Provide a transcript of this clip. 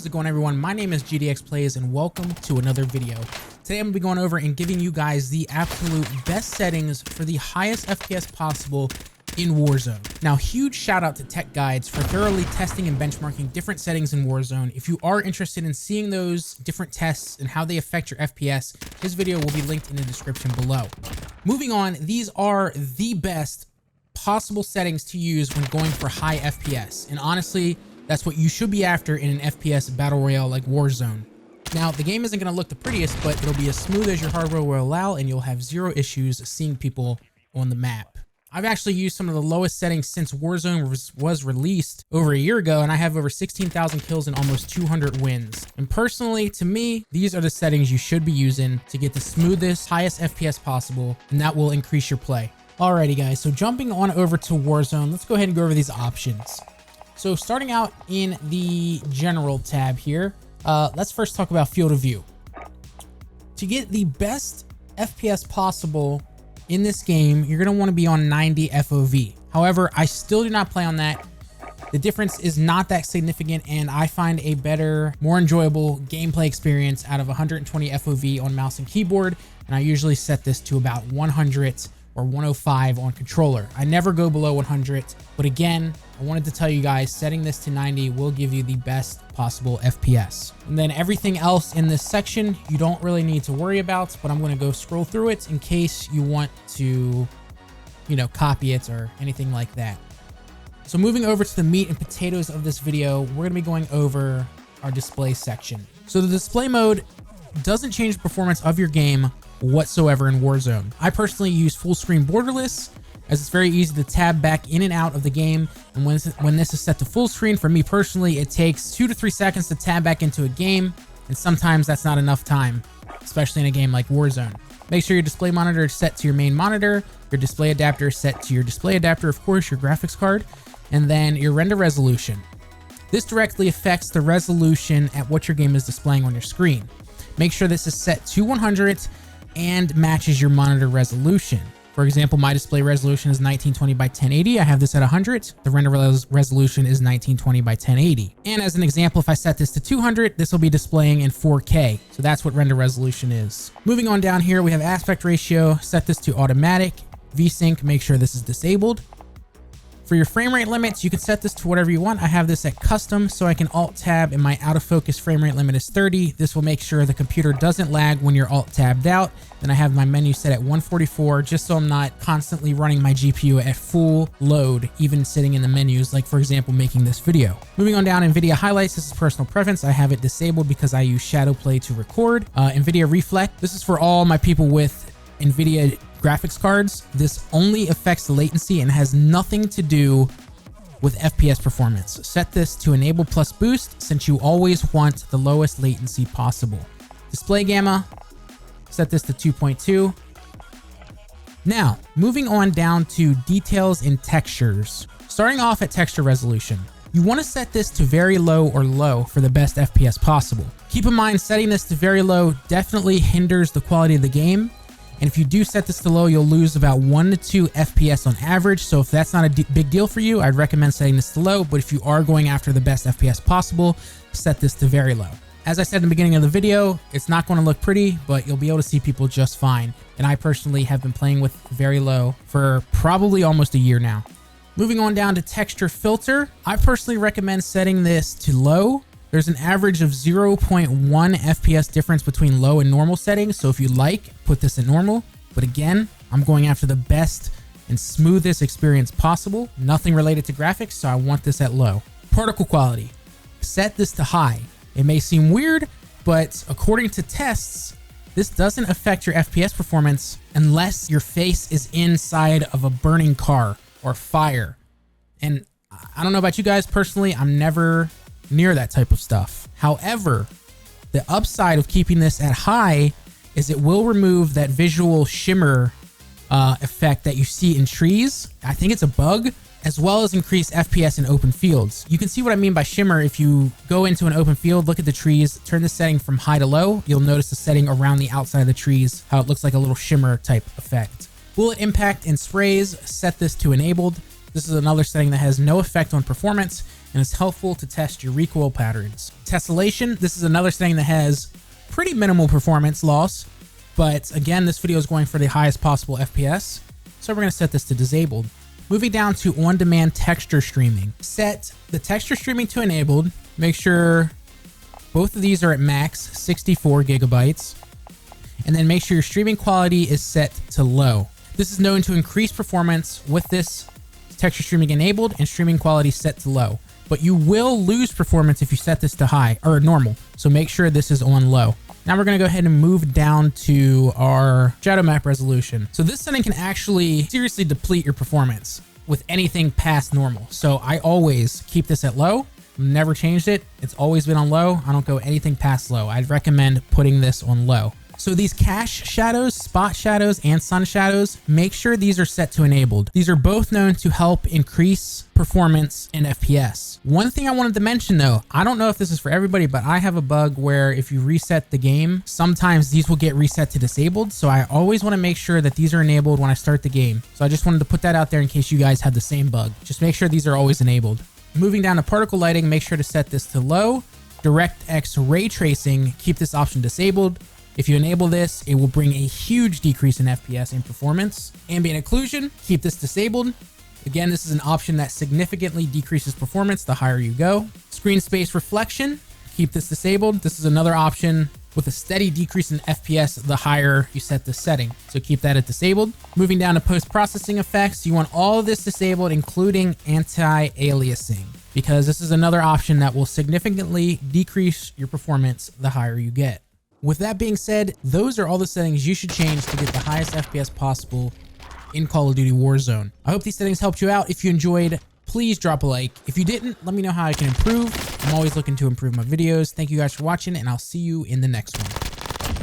How's it going, everyone? My name is GDX Plays and welcome to another video. Today I'm going to be going over and giving you guys the absolute best settings for the highest FPS possible in Warzone. Now, huge shout out to Tech Guides for thoroughly testing and benchmarking different settings in Warzone. If you are interested in seeing those different tests and how they affect your FPS, his video will be linked in the description below. Moving on, these are the best possible settings to use when going for high FPS. And honestly, that's what you should be after in an FPS battle royale like Warzone. Now, the game isn't going to look the prettiest, but it'll be as smooth as your hardware will allow, and you'll have zero issues seeing people on the map. I've actually used some of the lowest settings since Warzone was released over a year ago, and I have over 16,000 kills and almost 200 wins. And personally, to me, these are the settings you should be using to get the smoothest, highest FPS possible, and that will increase your play. Alrighty guys, so jumping on over to Warzone, let's go ahead and go over these options. So starting out in the general tab here, let's first talk about field of view. To get the best FPS possible in this game, you're going to want to be on 90 FOV. However, I still do not play on that. The difference is not that significant, and I find a better, more enjoyable gameplay experience out of 120 FOV on mouse and keyboard, and I usually set this to about 100 or 105 on controller. I never go below 100, but again, I wanted to tell you guys, setting this to 90 will give you the best possible FPS. And then everything else in this section, you don't really need to worry about, but I'm going to go scroll through it in case you want to, copy it or anything like that. So moving over to the meat and potatoes of this video, we're going to be going over our display section. So the display mode doesn't change the performance of your game whatsoever in Warzone. I personally use full screen borderless, as it's very easy to tab back in and out of the game. And when this is set to full screen, for me personally, it takes 2 to 3 seconds to tab back into a game, and sometimes that's not enough time, especially in a game like Warzone. Make sure your display monitor is set to your main monitor, your display adapter is set to your display adapter, of course, your graphics card, and then your render resolution. This directly affects the resolution at what your game is displaying on your screen. Make sure this is set to 100 and matches your monitor resolution. For example, my display resolution is 1920 by 1080. I have this at 100. The render resolution is 1920 by 1080. And as an example, if I set this to 200, this will be displaying in 4K. So that's what render resolution is. Moving on down here, we have aspect ratio. Set this to automatic. VSync, make sure this is disabled. For your frame rate limits, you can set this to whatever you want. I have this at custom, so I can alt tab and my out of focus frame rate limit is 30. This will make sure the computer doesn't lag when you're alt tabbed out. Then I have my menu set at 144, just so I'm not constantly running my GPU at full load, even sitting in the menus, like for example, making this video. Moving on down, NVIDIA highlights, this is personal preference. I have it disabled because I use Shadow Play to record. NVIDIA reflect, this is for all my people with NVIDIA graphics cards. This only affects the latency and has nothing to do with FPS performance. Set this to enable plus boost, since you always want the lowest latency possible. Display gamma, set this to 2.2. Now, moving on down to details and textures. Starting off at texture resolution, you want to set this to very low or low for the best FPS possible. Keep in mind, setting this to very low definitely hinders the quality of the game. And if you do set this to low, you'll lose about 1 to 2 FPS on average. So if that's not a big deal for you, I'd recommend setting this to low. But if you are going after the best FPS possible, set this to very low. As I said in the beginning of the video, it's not going to look pretty, but you'll be able to see people just fine. And I personally have been playing with very low for probably almost a year now. Moving on down to texture filter, I personally recommend setting this to low. There's an average of 0.1 FPS difference between low and normal settings. So if you like, put this in normal. But again, I'm going after the best and smoothest experience possible. Nothing related to graphics, so I want this at low. Particle quality, set this to high. It may seem weird, but according to tests, this doesn't affect your FPS performance unless your face is inside of a burning car or fire. And I don't know about you guys, personally, I'm never near that type of stuff. However, the upside of keeping this at high is it will remove that visual shimmer effect that you see in trees. I think it's a bug, as well as increase FPS in open fields. You can see what I mean by shimmer. If you go into an open field, look at the trees, turn the setting from high to low, you'll notice the setting around the outside of the trees, how it looks like a little shimmer type effect. Bullet impact and sprays, set this to enabled. This is another setting that has no effect on performance. and it's helpful to test your recoil patterns. Tessellation, this is another setting that has pretty minimal performance loss, but again, this video is going for the highest possible FPS, so we're going to set this to disabled. Moving down to on-demand texture streaming. Set the texture streaming to enabled. Make sure both of these are at max 64 gigabytes, and then make sure your streaming quality is set to low. This is known to increase performance with this texture streaming enabled and streaming quality set to low, but you will lose performance if you set this to high or normal. So make sure this is on low. Now we're going to go ahead and move down to our shadow map resolution. So this setting can actually seriously deplete your performance with anything past normal. So I always keep this at low. Never changed it. It's always been on low. I don't go anything past low. I'd recommend putting this on low. So these cache shadows, spot shadows, and sun shadows, make sure these are set to enabled. These are both known to help increase performance in FPS. One thing I wanted to mention though, I don't know if this is for everybody, but I have a bug where if you reset the game, sometimes these will get reset to disabled. So I always want to make sure that these are enabled when I start the game. So I just wanted to put that out there in case you guys had the same bug. Just make sure these are always enabled. Moving down to particle lighting, make sure to set this to low. DirectX ray tracing, keep this option disabled. If you enable this, it will bring a huge decrease in FPS and performance. Ambient occlusion, keep this disabled. Again, this is an option that significantly decreases performance the higher you go. Screen space reflection, keep this disabled. This is another option with a steady decrease in FPS the higher you set this setting. So keep that at disabled. Moving down to post-processing effects, you want all of this disabled, including anti-aliasing, because this is another option that will significantly decrease your performance the higher you get. With that being said, those are all the settings you should change to get the highest FPS possible in Call of Duty Warzone. I hope these settings helped you out. If you enjoyed, please drop a like. If you didn't, let me know how I can improve. I'm always looking to improve my videos. Thank you guys for watching, and I'll see you in the next one.